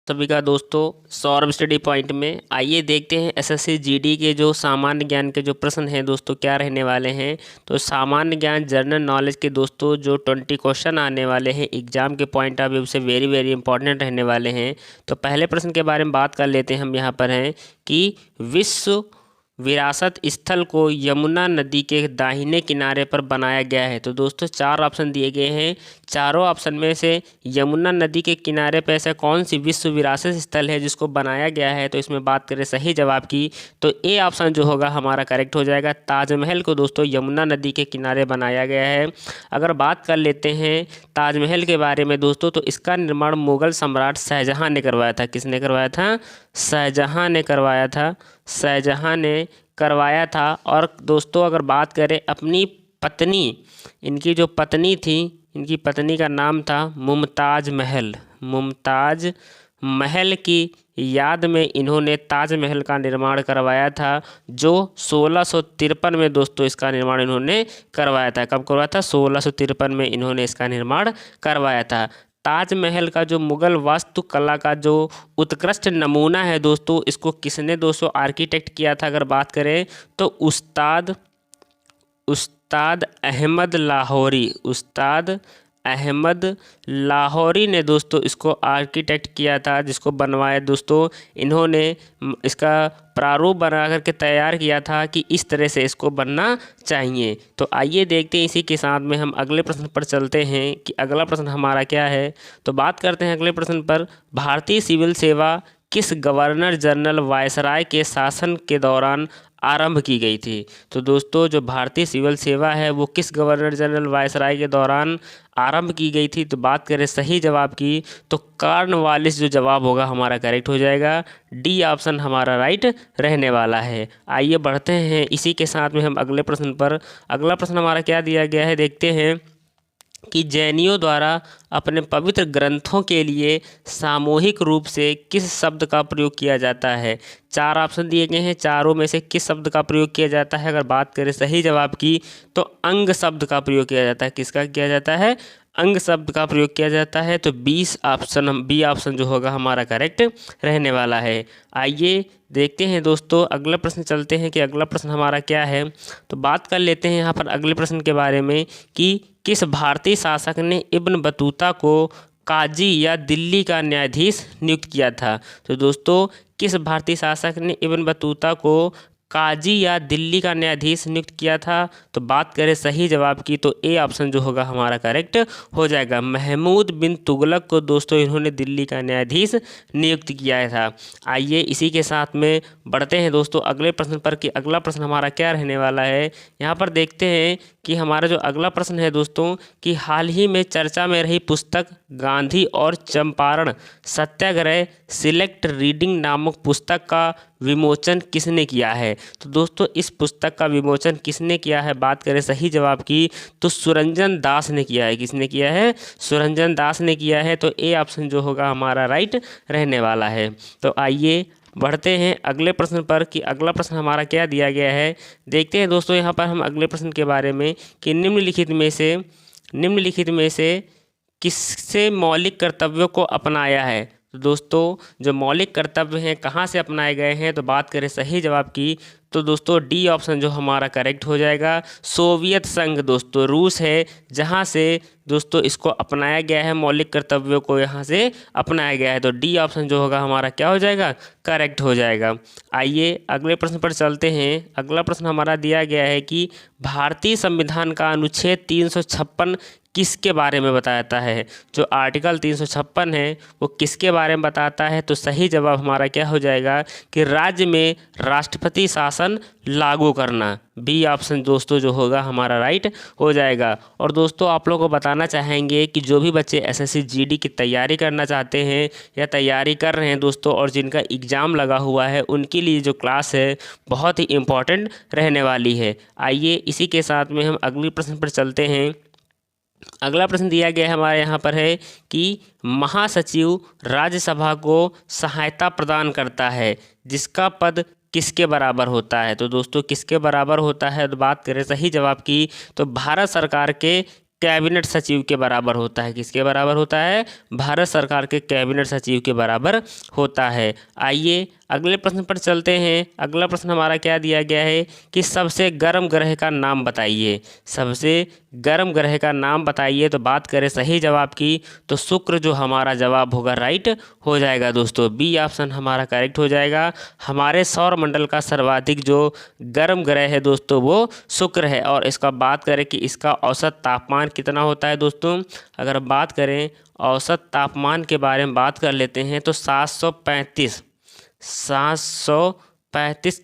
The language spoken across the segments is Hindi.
सभी का दोस्तों सौरभ स्टडी पॉइंट में आइए देखते हैं एसएससी जीडी के जो सामान्य ज्ञान के जो प्रश्न हैं दोस्तों क्या रहने वाले हैं। तो सामान्य ज्ञान जनरल नॉलेज के दोस्तों जो 20 क्वेश्चन आने वाले हैं एग्जाम के पॉइंट ऑफ व्यू से वेरी वेरी इंपॉर्टेंट रहने वाले हैं। तो पहले प्रश्न के बारे में बात कर लेते हैं। हम यहाँ पर हैं कि विश्व विरासत स्थल को यमुना नदी के दाहिने किनारे पर बनाया गया है। तो दोस्तों चार ऑप्शन दिए गए हैं, चारों ऑप्शन में से यमुना नदी के किनारे पर ऐसा कौन सी विश्व विरासत स्थल है जिसको बनाया गया है। तो इसमें बात करें सही जवाब की तो ए ऑप्शन जो होगा हमारा करेक्ट हो जाएगा। ताजमहल को दोस्तों यमुना नदी के किनारे बनाया गया है। अगर बात कर लेते हैं ताजमहल के बारे में दोस्तों तो इसका निर्माण मुगल सम्राट शाहजहां ने करवाया था। किसने करवाया था? शाहजहां ने करवाया था। शाहजहां ने करवाया था। और दोस्तों अगर बात करें अपनी पत्नी, इनकी जो पत्नी थी, इनकी पत्नी का नाम था मुमताज महल। मुमताज महल की याद में इन्होंने ताजमहल का निर्माण करवाया था, जो 1653 में दोस्तों इसका निर्माण इन्होंने करवाया था। कब करवाया था? 1653 में इन्होंने इसका निर्माण करवाया था। ताजमहल का जो मुगल वास्तुकला का जो उत्कृष्ट नमूना है दोस्तों, इसको किसने दोस्तों आर्किटेक्ट किया था? अगर बात करें तो उस्ताद अहमद लाहौरी, उस्ताद अहमद लाहौरी ने दोस्तों इसको आर्किटेक्ट किया था, जिसको बनवाया दोस्तों इन्होंने इसका प्रारूप बना करके तैयार किया था कि इस तरह से इसको बनना चाहिए। तो आइए देखते हैं, इसी के साथ में हम अगले प्रश्न पर चलते हैं कि अगला प्रश्न हमारा क्या है। तो बात करते हैं अगले प्रश्न पर। भारतीय सिविल सेवा किस गवर्नर जनरल वायसराय के शासन के दौरान आरंभ की गई थी? तो दोस्तों जो भारतीय सिविल सेवा है वो किस गवर्नर जनरल वायसराय के दौरान आरंभ की गई थी? तो बात करें सही जवाब की तो कॉर्नवालिस जो जवाब होगा हमारा करेक्ट हो जाएगा। डी ऑप्शन हमारा राइट रहने वाला है। आइए बढ़ते हैं इसी के साथ में हम अगले प्रश्न पर। अगला प्रश्न हमारा क्या दिया गया है देखते हैं कि जैनियों द्वारा अपने पवित्र ग्रंथों के लिए सामूहिक रूप से किस शब्द का प्रयोग किया जाता है? चार ऑप्शन दिए गए हैं, चारों में से किस शब्द का प्रयोग किया जाता है? अगर बात करें सही जवाब की तो अंग शब्द का प्रयोग किया जाता है। किसका किया जाता है? अंग शब्द का प्रयोग किया जाता है। तो बी ऑप्शन जो होगा हमारा करेक्ट रहने वाला है। आइए देखते हैं दोस्तों अगला प्रश्न चलते हैं कि अगला प्रश्न हमारा क्या है। तो बात कर लेते हैं यहाँ पर अगले प्रश्न के बारे में कि किस भारतीय शासक ने इब्न बतूता को काजी या दिल्ली का न्यायाधीश नियुक्त किया था? तो दोस्तों किस भारतीय शासक ने इब्न बतूता को काजी या दिल्ली का न्यायाधीश नियुक्त किया था? तो बात करें सही जवाब की तो ए ऑप्शन जो होगा हमारा करेक्ट हो जाएगा। महमूद बिन तुगलक को दोस्तों इन्होंने दिल्ली का न्यायाधीश नियुक्त किया था। आइए इसी के साथ में बढ़ते हैं दोस्तों अगले प्रश्न पर कि अगला प्रश्न हमारा क्या रहने वाला है। यहाँ पर देखते हैं कि हमारा जो अगला प्रश्न है दोस्तों कि हाल ही में चर्चा में रही पुस्तक गांधी और चंपारण सत्याग्रह सिलेक्ट रीडिंग नामक पुस्तक का विमोचन किसने किया है? तो दोस्तों इस पुस्तक का विमोचन किसने किया है? बात करें सही जवाब की तो सुरंजन दास ने किया है। किसने किया है? सुरंजन दास ने किया है। तो ए ऑप्शन जो होगा हमारा राइट रहने वाला है। तो आइए बढ़ते हैं अगले प्रश्न पर कि अगला प्रश्न हमारा क्या दिया गया है। देखते हैं दोस्तों यहाँ पर हम अगले प्रश्न के बारे में कि निम्नलिखित में से किससे मौलिक कर्तव्यों को अपनाया है? तो दोस्तों जो मौलिक कर्तव्य हैं कहाँ से अपनाए गए हैं? तो बात करें सही जवाब की तो दोस्तों डी ऑप्शन जो हमारा करेक्ट हो जाएगा। सोवियत संघ दोस्तों रूस है जहाँ से दोस्तों इसको अपनाया गया है, मौलिक कर्तव्यों को यहाँ से अपनाया गया है। तो डी ऑप्शन जो होगा हमारा क्या हो जाएगा? करेक्ट हो जाएगा। आइए अगले प्रश्न पर चलते हैं। अगला प्रश्न हमारा दिया गया है कि भारतीय संविधान का अनुच्छेद 356 किसके बारे में बताता है? जो आर्टिकल 356 है वो किसके बारे में बताता है? तो सही जवाब हमारा क्या हो जाएगा कि राज्य में राष्ट्रपति शासन लागू करना। बी ऑप्शन दोस्तों जो होगा हमारा राइट हो जाएगा। और दोस्तों आप लोगों को बताना चाहेंगे कि जो भी बच्चे एसएससी जीडी की तैयारी करना चाहते हैं या तैयारी कर रहे हैं दोस्तों और जिनका एग्ज़ाम लगा हुआ है उनके लिए जो क्लास है बहुत ही इम्पॉर्टेंट रहने वाली है। आइए इसी के साथ में हम अगले प्रश्न पर चलते हैं। अगला प्रश्न दिया गया है हमारे यहाँ पर है कि महासचिव राज्यसभा को सहायता प्रदान करता है, जिसका पद किसके बराबर होता है? तो दोस्तों किसके बराबर होता है? तो बात करें सही जवाब की तो भारत सरकार के कैबिनेट सचिव के बराबर होता है। किसके बराबर होता है? भारत सरकार के कैबिनेट सचिव के बराबर होता है। आइए अगले प्रश्न पर चलते हैं। अगला प्रश्न हमारा क्या दिया गया है कि सबसे गर्म ग्रह का नाम बताइए। सबसे गर्म ग्रह का नाम बताइए। तो बात करें सही जवाब की तो शुक्र जो हमारा जवाब होगा राइट हो जाएगा दोस्तों। बी ऑप्शन हमारा करेक्ट हो जाएगा। हमारे सौरमंडल का सर्वाधिक जो गर्म ग्रह है दोस्तों वो शुक्र है। और इसका बात करें कि इसका औसत तापमान कितना होता है दोस्तों, अगर बात करें औसत तापमान के बारे में बात कर लेते हैं तो 735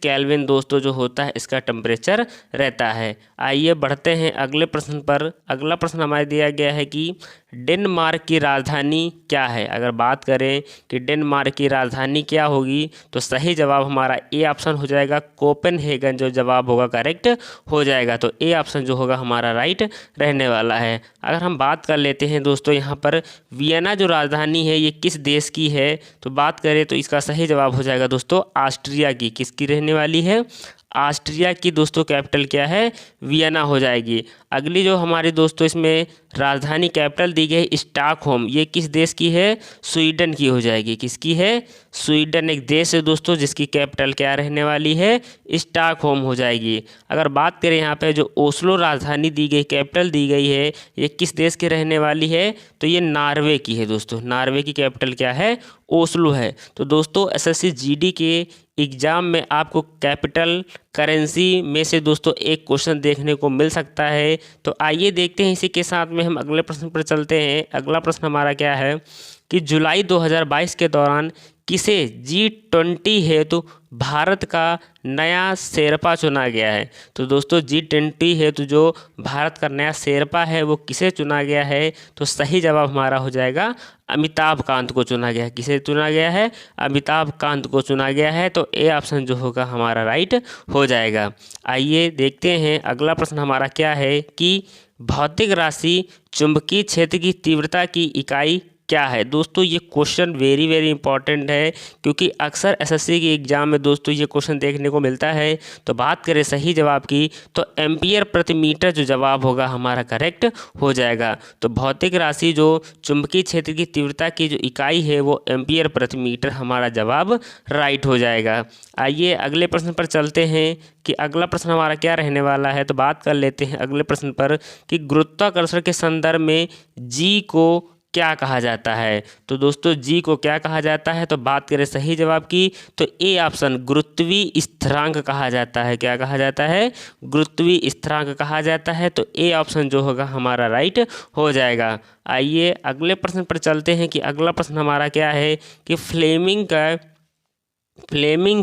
केल्विन दोस्तों जो होता है इसका टेम्परेचर रहता है। आइए बढ़ते हैं अगले प्रश्न पर। अगला प्रश्न हमारे दिया गया है कि डेनमार्क की राजधानी क्या है। अगर बात करें कि डेनमार्क की राजधानी क्या होगी तो सही जवाब हमारा ए ऑप्शन हो जाएगा, कोपेनहेगन जो जवाब होगा करेक्ट हो जाएगा। तो ए ऑप्शन जो होगा हमारा राइट रहने वाला है। अगर हम बात कर लेते हैं दोस्तों यहाँ पर वियना जो राजधानी है ये किस देश की है, तो बात करें तो इसका सही जवाब हो जाएगा दोस्तों ऑस्ट्रिया की। किसकी रहने वाली है? ऑस्ट्रिया की दोस्तों कैपिटल क्या है? वियना हो जाएगी। अगली जो हमारी दोस्तों इसमें राजधानी कैपिटल दी गई स्टॉकहोम, ये किस देश की है? स्वीडन की हो जाएगी। किसकी है? स्वीडन एक देश है दोस्तों जिसकी कैपिटल क्या रहने वाली है? स्टॉकहोम हो जाएगी। अगर बात करें यहाँ पे जो ओस्लो राजधानी दी गई, कैपिटल दी गई है, ये किस देश की रहने वाली है? तो ये नॉर्वे की है दोस्तों। नॉर्वे की कैपिटल क्या है? ओस्लो है। तो दोस्तों एसएससी जीडी के एग्ज़ाम में आपको कैपिटल करेंसी में से दोस्तों एक क्वेश्चन देखने को मिल सकता है। तो आइए देखते हैं। इसी के साथ में हम अगले प्रश्न पर चलते हैं। अगला प्रश्न हमारा क्या है कि जुलाई 2022 के दौरान किसे G20 हेतु भारत का नया शेरपा चुना गया है। तो दोस्तों G20 हेतु जो भारत का नया शेरपा है वो किसे चुना गया है, तो सही जवाब हमारा हो जाएगा अमिताभ कांत को चुना गया है। किसे चुना गया है? अमिताभ कांत को चुना गया है। तो ए ऑप्शन जो होगा हमारा राइट हो जाएगा। आइए देखते हैं अगला प्रश्न हमारा क्या है कि भौतिक राशि चुंबकीय क्षेत्र की तीव्रता की इकाई क्या है। दोस्तों ये क्वेश्चन वेरी वेरी इंपॉर्टेंट है क्योंकि अक्सर एसएससी के एग्जाम में दोस्तों ये क्वेश्चन देखने को मिलता है। तो बात करें सही जवाब की तो एम्पियर प्रति मीटर जो जवाब होगा हमारा करेक्ट हो जाएगा। तो भौतिक राशि जो चुंबकीय क्षेत्र की तीव्रता की जो इकाई है वो एम्पियर प्रति मीटर हमारा जवाब राइट हो जाएगा। आइए अगले प्रश्न पर चलते हैं कि अगला प्रश्न हमारा क्या रहने वाला है। तो बात कर लेते हैं अगले प्रश्न पर कि गुरुत्वाकर्षण के संदर्भ में जी को क्या कहा जाता है। तो दोस्तों जी को क्या कहा जाता है, तो बात करें सही जवाब की तो ए ऑप्शन गुरुत्वीय स्थिरांक कहा जाता है। क्या कहा जाता है? गुरुत्वीय स्थिरांक कहा जाता है। तो ए ऑप्शन जो होगा हमारा राइट हो जाएगा। आइए अगले प्रश्न पर चलते हैं कि अगला प्रश्न हमारा क्या है कि फ्लेमिंग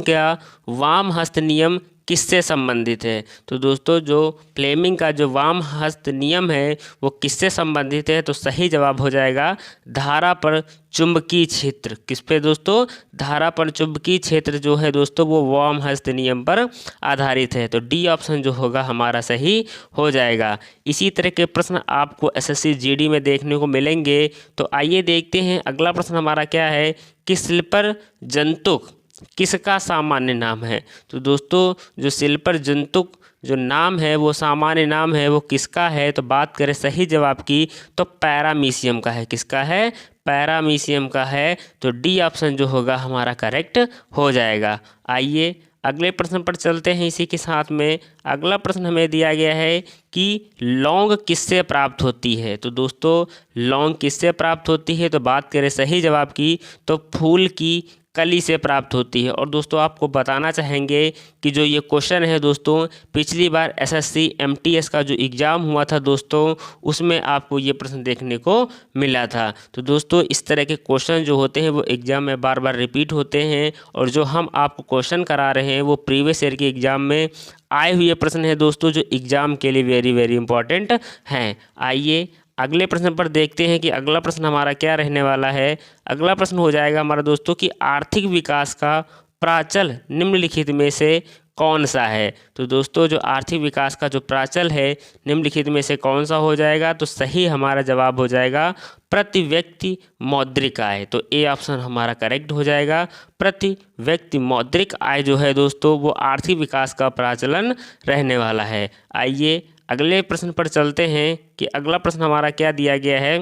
का वाम हस्त नियम किससे संबंधित है। तो दोस्तों जो फ्लेमिंग का जो वाम हस्त नियम है वो किससे संबंधित है, तो सही जवाब हो जाएगा धारा पर चुंबकीय क्षेत्र। किस पे दोस्तों? धारा पर चुंबकीय क्षेत्र जो है दोस्तों वो वाम हस्त नियम पर आधारित है। तो डी ऑप्शन जो होगा हमारा सही हो जाएगा। इसी तरह के प्रश्न आपको एसएससी जीडी में देखने को मिलेंगे। तो आइए देखते हैं अगला प्रश्न हमारा क्या है कि स्लीपर जंतुक किसका सामान्य नाम है। तो दोस्तों जो स्लीपर जंतुक जो नाम है वो सामान्य नाम है वो किसका है, तो बात करें सही जवाब की तो पैरामीशियम का है। किसका है? पैरामीशियम का है। तो डी ऑप्शन जो होगा हमारा करेक्ट हो जाएगा। आइए अगले प्रश्न पर चलते हैं। इसी के साथ में अगला प्रश्न हमें दिया गया है कि लौंग किससे प्राप्त होती है। तो दोस्तों लौंग किससे प्राप्त होती है, तो बात करें सही जवाब की तो फूल की कली से प्राप्त होती है। और दोस्तों आपको बताना चाहेंगे कि जो ये क्वेश्चन है दोस्तों पिछली बार एसएससी एमटीएस का जो एग्ज़ाम हुआ था दोस्तों उसमें आपको ये प्रश्न देखने को मिला था। तो दोस्तों इस तरह के क्वेश्चन जो होते हैं वो एग्ज़ाम में बार बार रिपीट होते हैं और जो हम आपको क्वेश्चन करा रहे हैं वो प्रीवियस ईयर के एग्ज़ाम में आए हुए प्रश्न है दोस्तों जो एग्ज़ाम के लिए वेरी वेरी इंपॉर्टेंट हैं। आइए अगले प्रश्न पर देखते हैं कि अगला प्रश्न हमारा क्या रहने वाला है। अगला प्रश्न हो जाएगा हमारा दोस्तों कि आर्थिक विकास का प्राचल निम्नलिखित में से कौन सा है। तो दोस्तों जो आर्थिक विकास का जो प्राचल है निम्नलिखित में से कौन सा हो जाएगा, तो सही हमारा जवाब हो जाएगा प्रति व्यक्ति मौद्रिक आय। तो ए ऑप्शन हमारा करेक्ट हो जाएगा। प्रति व्यक्ति मौद्रिक आय जो है दोस्तों वो आर्थिक विकास का प्राचलन रहने वाला है। आइए अगले प्रश्न पर चलते हैं कि अगला प्रश्न हमारा क्या दिया गया है।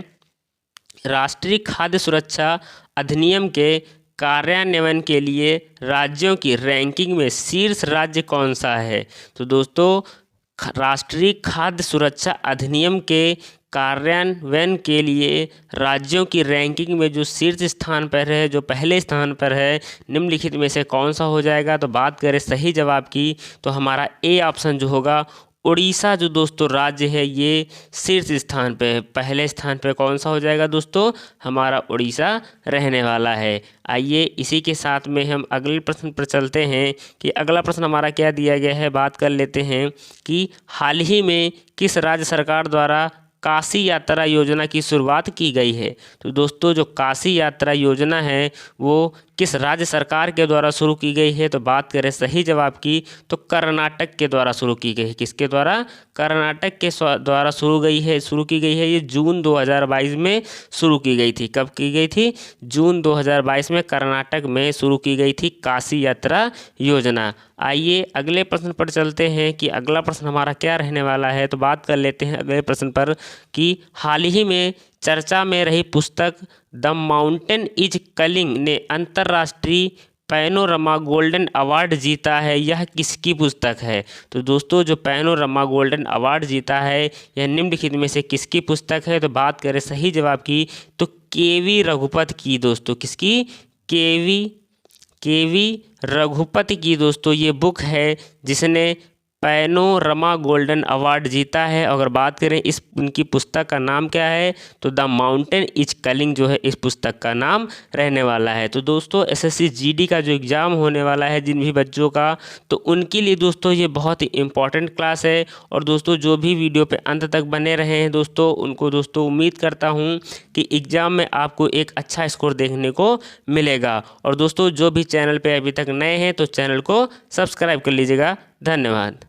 राष्ट्रीय खाद्य सुरक्षा अधिनियम के कार्यान्वयन के लिए राज्यों की रैंकिंग में शीर्ष राज्य कौन सा है। तो दोस्तों राष्ट्रीय खाद्य सुरक्षा अधिनियम के कार्यान्वयन के लिए राज्यों की रैंकिंग में जो शीर्ष स्थान पर है, जो पहले स्थान पर है, निम्नलिखित में से कौन सा हो जाएगा। तो बात करें सही जवाब की तो हमारा ए ऑप्शन जो होगा उड़ीसा जो दोस्तों राज्य है ये शीर्ष स्थान पे है। पहले स्थान पे कौन सा हो जाएगा दोस्तों, हमारा उड़ीसा रहने वाला है। आइए इसी के साथ में हम अगले प्रश्न पर चलते हैं कि अगला प्रश्न हमारा क्या दिया गया है। बात कर लेते हैं कि हाल ही में किस राज्य सरकार द्वारा काशी यात्रा योजना की शुरुआत की गई है। तो दोस्तों जो काशी यात्रा योजना है वो किस राज्य सरकार के द्वारा शुरू की गई है। तो बात करें सही जवाब की तो कर्नाटक के द्वारा शुरू की गई है। किसके द्वारा, कर्नाटक के द्वारा शुरू की गई है। ये जून 2022 में शुरू की गई थी। कब की गई थी, जून 2022 में कर्नाटक में शुरू की गई थी काशी यात्रा योजना। आइए अगले प्रश्न पर चलते हैं कि अगला प्रश्न हमारा क्या रहने वाला है। तो बात कर लेते हैं अगले प्रश्न पर कि हाल ही में चर्चा में रही पुस्तक द माउंटेन इज कलिंग ने अंतर्राष्ट्रीय पैनोरमा गोल्डन अवार्ड जीता है। यह किसकी पुस्तक है। तो दोस्तों जो पैनोरमा गोल्डन अवार्ड जीता है यह निम्नलिखित में से किसकी पुस्तक है। तो बात करें सही जवाब की तो केवी रघुपति की। दोस्तों किसकी, केवी रघुपति की दोस्तों ये बुक है जिसने पैनोरमा गोल्डन अवार्ड जीता है। अगर बात करें इस उनकी पुस्तक का नाम क्या है तो द माउंटेन इज कलिंग जो है इस पुस्तक का नाम रहने वाला है। तो दोस्तों एसएससी जीडी का जो एग्ज़ाम होने वाला है जिन भी बच्चों का, तो उनके लिए दोस्तों ये बहुत ही इंपॉर्टेंट क्लास है। और दोस्तों जो भी वीडियो पे अंत तक बने रहे हैं दोस्तों उनको दोस्तों उम्मीद करता हूँ कि एग्ज़ाम में आपको एक अच्छा स्कोर देखने को मिलेगा। और दोस्तों जो भी चैनल पर अभी तक नए हैं तो चैनल को सब्सक्राइब कर लीजिएगा। धन्यवाद।